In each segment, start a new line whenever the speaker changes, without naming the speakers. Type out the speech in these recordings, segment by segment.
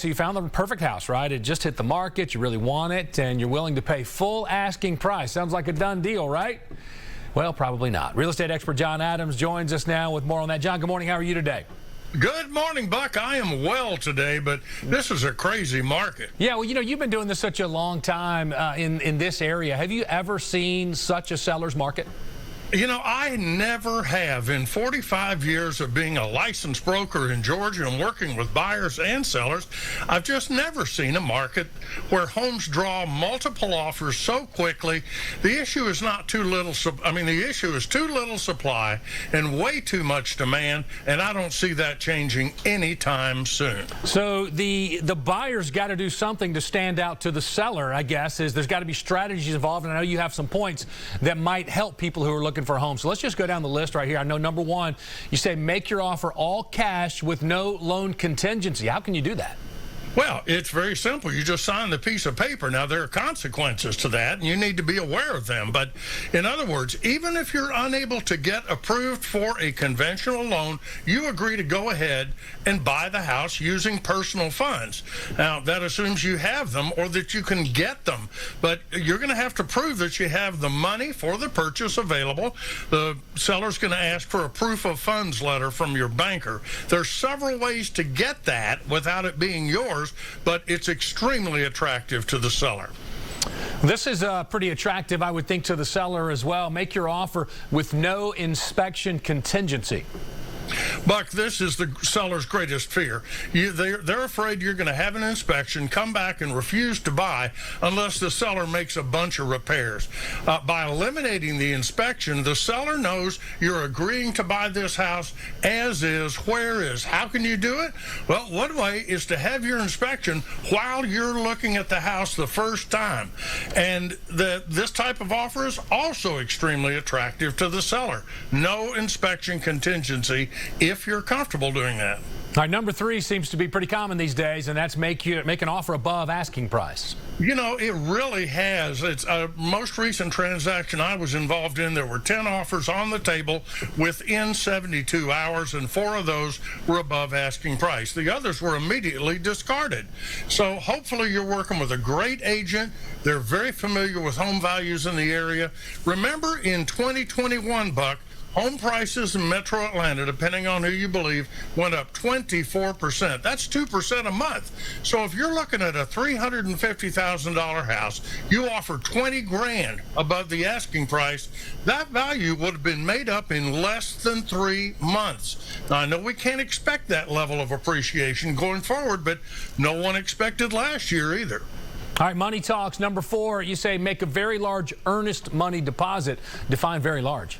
so you found the perfect house, right? It just hit the market, you really want it, and you're willing to pay full asking price. Sounds like a done deal, right? Well, probably not. Real estate expert John Adams joins us now with more on that. John, good morning. How are you today?
Good morning, Buck. I am well today, but this is a crazy market.
Yeah, well, you know, you've been doing this such a long time in this area. Have you ever seen such a seller's market?
You know, I never have. In 45 years of being a licensed broker in Georgia and working with buyers and sellers, I've just never seen a market where homes draw multiple offers so quickly. The issue is not too little, the issue is too little supply and way too much demand, and I don't see that changing anytime soon.
So the buyer's got to do something to stand out to the seller, I guess, is there's got to be strategies involved, and I know you have some points that might help people who are looking for homes. So let's just go down the list right here. I know number one, you say make your offer all cash with no loan contingency. How can you do that?
Well, it's very simple. You just sign the piece of paper. Now, there are consequences to that, and you need to be aware of them. But in other words, even if you're unable to get approved for a conventional loan, you agree to go ahead and buy the house using personal funds. Now, that assumes you have them or that you can get them. But you're going to have to prove that you have the money for the purchase available. The seller's going to ask for a proof of funds letter from your banker. There's several ways to get that without it being yours, but it's extremely attractive to the seller.
This is pretty attractive, I would think, to the seller as well. Make your offer with no inspection contingency.
Buck, this is the seller's greatest fear. They're afraid you're going to have an inspection, come back and refuse to buy unless the seller makes a bunch of repairs. By eliminating the inspection, the seller knows you're agreeing to buy this house as is, where is. How can you do it? Well, one way is to have your inspection while you're looking at the house the first time. And this type of offer is also extremely attractive to the seller. No inspection contingency if you're comfortable doing that.
All right, number three seems to be pretty common these days, and that's make an offer above asking price.
You know, it really has. It's a most recent transaction I was involved in. There were 10 offers on the table within 72 hours, and 4 of those were above asking price. The others were immediately discarded. So hopefully you're working with a great agent. They're very familiar with home values in the area. Remember, in 2021, Buck, home prices in Metro Atlanta, depending on who you believe, went up 24%. That's 2% a month. So if you're looking at a $350,000 house, you offer 20 grand above the asking price, that value would have been made up in less than 3 months. Now, I know we can't expect that level of appreciation going forward, but no one expected last year either.
All right, money talks. Number 4, you say make a very large earnest money deposit. Define very large.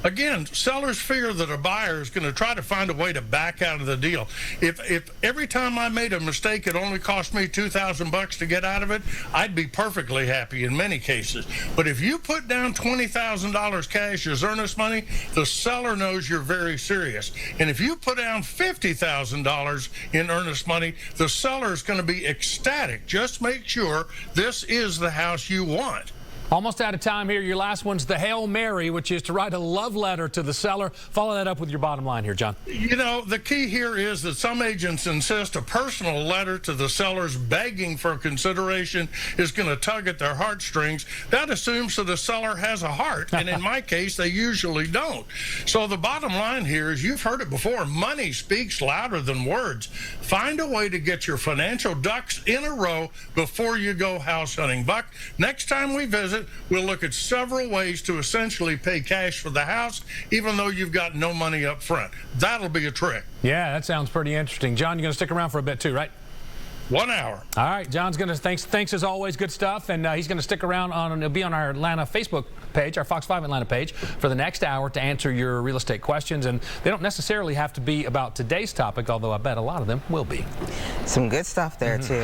Again, sellers fear that a buyer is going to try to find a way to back out of the deal. If every time I made a mistake it only cost me $2,000 to get out of it, I'd be perfectly happy in many cases. But if you put down $20,000 cash as earnest money, the seller knows you're very serious. And if you put down $50,000 in earnest money, the seller is going to be ecstatic. Just make sure this is the house you want.
Almost out of time here. Your last one's the Hail Mary, which is to write a love letter to the seller. Follow that up with your bottom line here, John.
You know, the key here is that some agents insist a personal letter to the sellers begging for consideration is going to tug at their heartstrings. That assumes that the seller has a heart, and in my case, they usually don't. So the bottom line here is, you've heard it before, money speaks louder than words. Find a way to get your financial ducks in a row before you go house hunting. Buck, next time we visit, we'll look at several ways to essentially pay cash for the house, even though you've got no money up front. That'll be a trick.
Yeah, that sounds pretty interesting. John, you're going to stick around for a bit too, right?
1 hour.
All right, John's going to, thanks as always, good stuff, and he's going to stick around he'll be on our Atlanta Facebook page, our Fox 5 Atlanta page, for the next hour to answer your real estate questions, and they don't necessarily have to be about today's topic, although I bet a lot of them will be.
Some good stuff there, too.